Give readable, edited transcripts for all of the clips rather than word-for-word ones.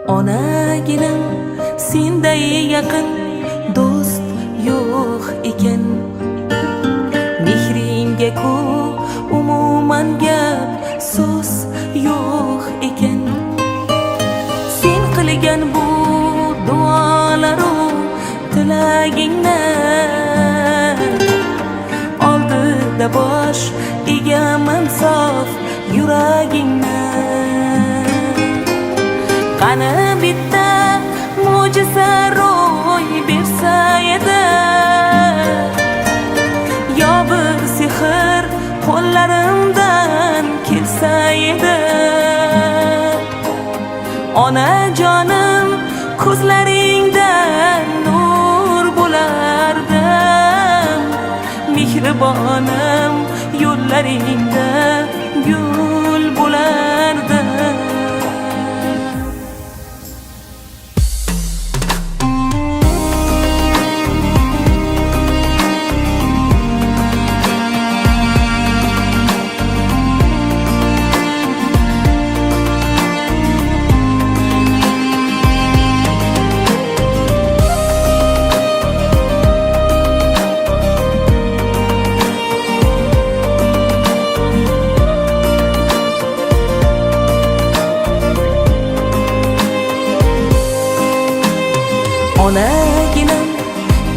Onaginam senday yaqin do'st yo'q ekan. Mehringga ku umuman gap so'z yo'q ekan. Sen qilgan bu duolaru tilagingni oldida bosh egaman sof yuragingni. Qani bitta mo'jiza ro'y bersa edi, yo bir sehr qo'llarimdan kelsa edi. Onajonim ko'zlaringdan nur bo'lardim, mehribonim yo'llaringda gul bo'lardim. Onaginam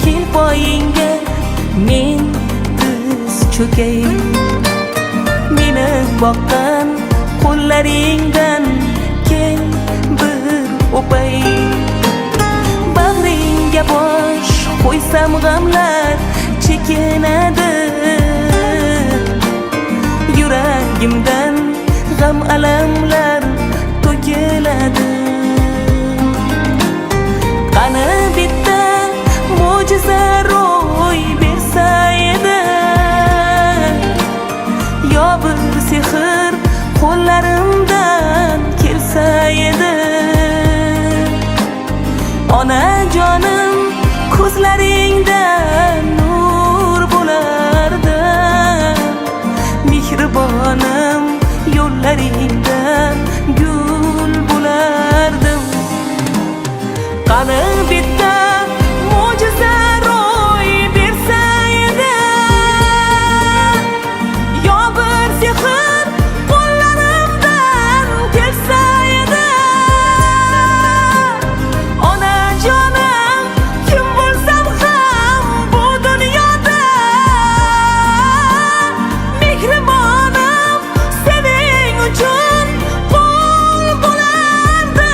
kel poyingga men tiz cho'kay. Meni boqqan qo'llaringdan kel bir o'pay. Bag'ringga bosh qo'ysam g'amlar chekinadi, yuragimdan g'am alamlar to'kiladi. Qani bitta mo'jiza ro'y bersa edi, yo bir sehr qo'llarimdan kelsa edi. Onajonim ko'zlaringdan nur bo'lardim, mehribonim yo'llaringda gul bo'lardim. Qani bitta mo'jiza ro'y bersa edi, yo bir sehr qo'llarimdan kelsa edi. Onajonim kim bo'lsam ham bu dunyoda, mehribonim sening uchun qul bo'lardim.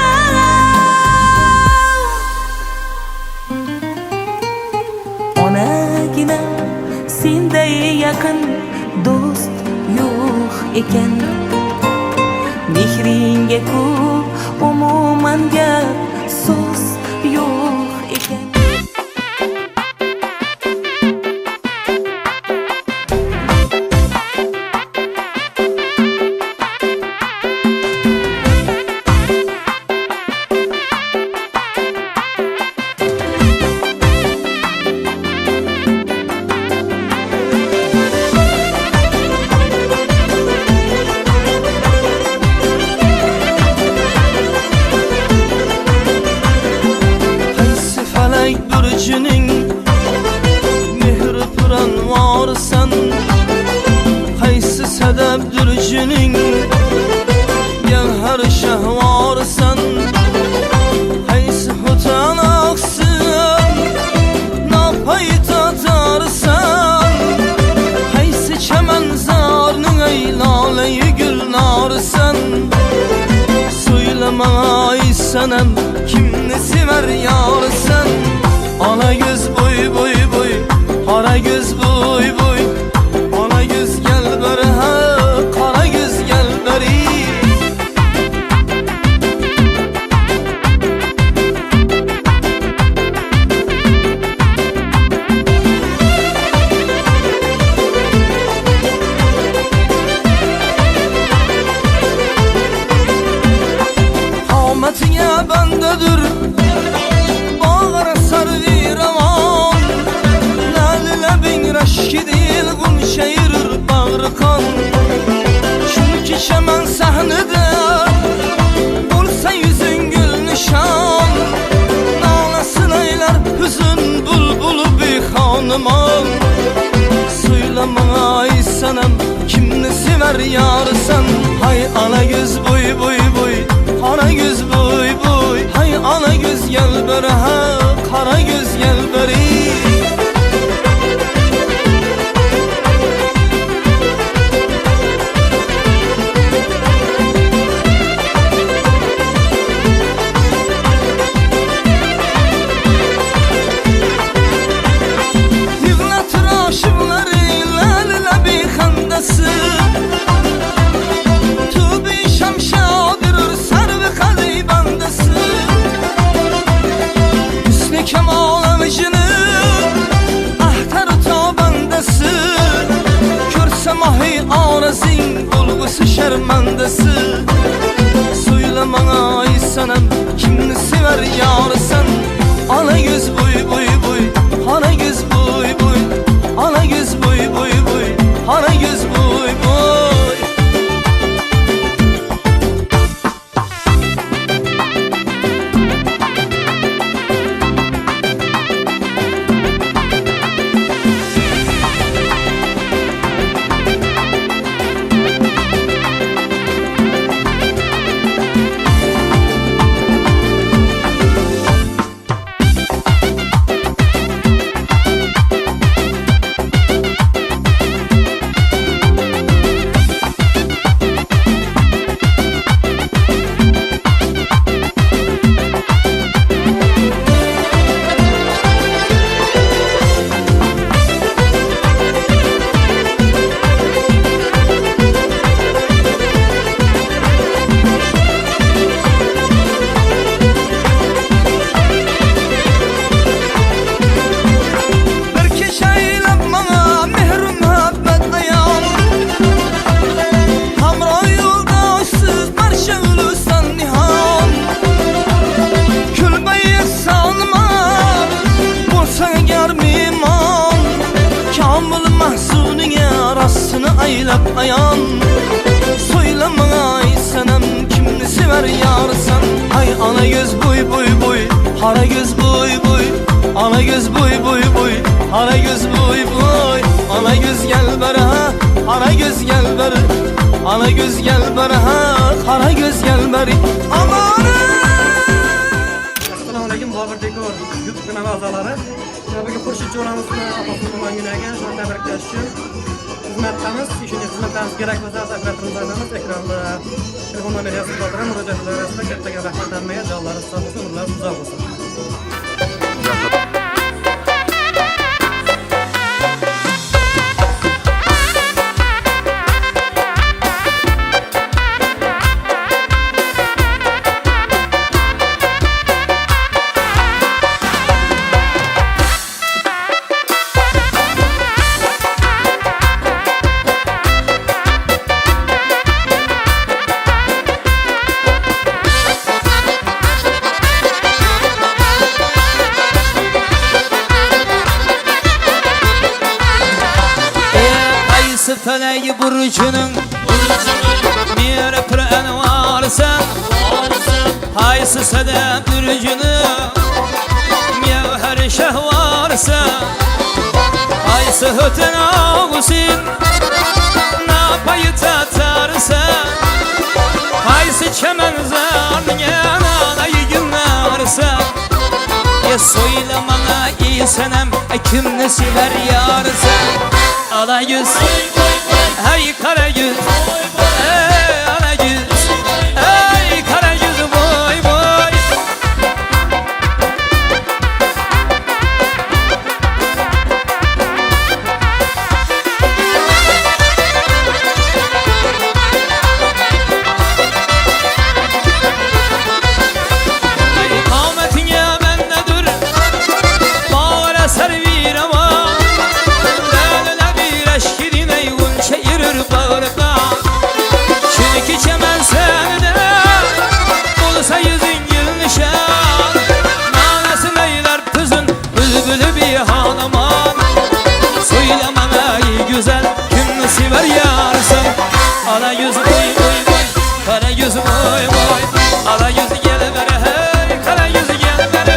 Onaginam senday yaqin do'st yo'q ekan. Mehringga ku umuman gap so'z yo'q ekan. Burcuning mehri puranvorsan, qaysi sababdir juning gavhar shahvorsan. Qaysi xutan oqsin nopay totarsan, qaysi chamanzorning ay lolay gulnorsan. So'ylama ay sanam kimni sevar yorsan. Ona göz boy boy boy, qora göz boy boy. Ona göz gel beri ha, qora göz gel beri. Qomatiga bandadır Şidil gun şehir bağrı kan. Çünkü şaman sahnede olsa yüzün gül nişan. canımam. Söyleme ay sanam kimni sever yarsan. Hay ana göz boy boy boy, kara göz boy boy. Hay ana göz gel beri ha, kara göz gel beri. Şermandası. Söyleme ay sanam kimni sever yarsan. Ana göz boy boy boy, ana göz boy boy, ana göz boy boy boy, ana göz boy boy. Aylap ayan. Söyleme ay sanam kimni sever yarsan. Hay ana göz boy boy boy, hara göz boy boy, ana göz boy boy boy, hara göz boy boy. Ana göz gel beri ha, hara göz gel beri, ana göz gel beri ha, hara göz gel beri. Amanı. Assalomu alaykum Bobur Dekor YouTube kanalı a'zolari. Bugun Xurshid jo'ramizning opasini tuman kuniga shuni tabriklash uchun xizmatdamiz. Shunga xizmatlarimiz kerak bo'lsa operatorimiz aytamiz. Ekranda telefon nomeri yozib qoldiram. Murojaatlar orasida kattaga rahmat hammaga. Jonlaringiz sog' bo'lsin, umrlaringiz uzoq bo'lsin. Felek burcunun bir püren varsa, haysı sedem burcunun mevher şeh varsa, haysı hüten ağusin napayı tatarsa, haysı çemen zarın yanayı günlerse. Ya söylemana iyi senem kimni sever yarsa. Ala yüz, hey kara yüz, hey ala yüz, hey kara yüz boy boy. Ahmetin ya bendedir, bağıra servir ama. Çünkü çemen sende olsa yüzün gülnişan. Nanesi leyler tüzün bülbülü bir halaman. Söylemem ey güzel kimni sever yarsın. Ala yüz boy boy boy, kara yüz boy boy. Ala yüz gel beri hey, kara yüz gel beri.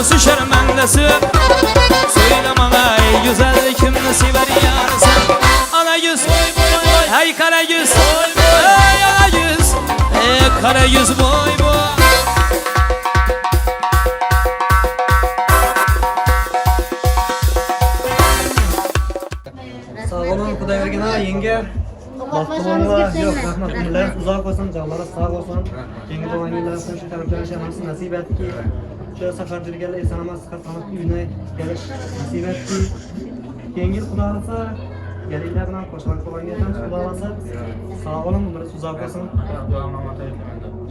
olsun şermendesi. Söyle bana ey güzel kimni sever yar sen. Ana yüz hey kara yüz hey ana yüz hey kara yüz boy boy. Sağ olun Xudoybergen ağa, yenge. Mahkumlar yok, rahmat. Ömürleriniz uzak olsun, canlarınız sağ olsun. Yenge doğan yıllarınızın şu tabiatlarını yaşamanızı nasip etti ki, şu seferdirgel insanımız katlamak üyüne geliş nasip etti. Yenge Xudoysa, gelirler bilen koşmak olan yerden Xudoysa, sağ olun, ömürleriniz uzak olsun.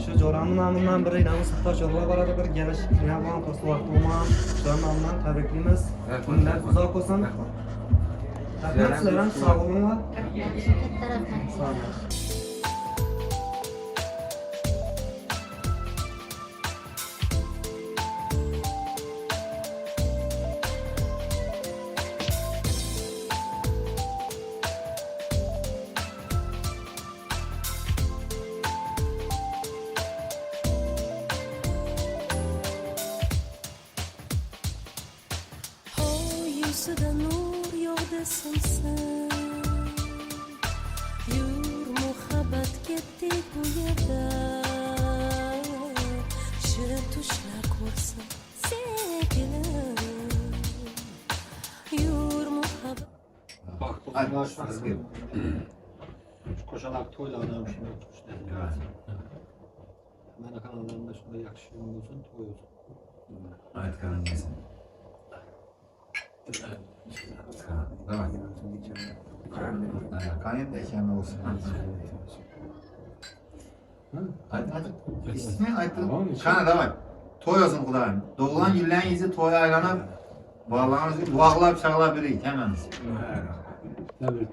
Şu Joran'ın namından biri inanın sıklar çorba barada bir geliş ne yapalım kostu vakti olmağın Joran'ın namından tebrikliyimiz. Ömürleriniz uzak olsun. Rahmet sizlerden sağ olun var. Sağ olun. Yüzüde nur yok desin sen. Yur muhabbet gitti bu yerde. Şu tuşlar korsa sevgilim. Yur muhabbet. Hadi başlayalım. Koşarak toylardan bir şey yapmış. Bana kanallarında şurada yakışıyor olsun, toy olsun. Haydi kanın yesin. Давай. Kanın da kendi olsun. Hadi. İsmi aytın. Kana давай. Toy olsun Xudoyim. Doğulan yıllan izi toya aylanıp bağlanır, duaqlab, çağlab birik hemen. Evet.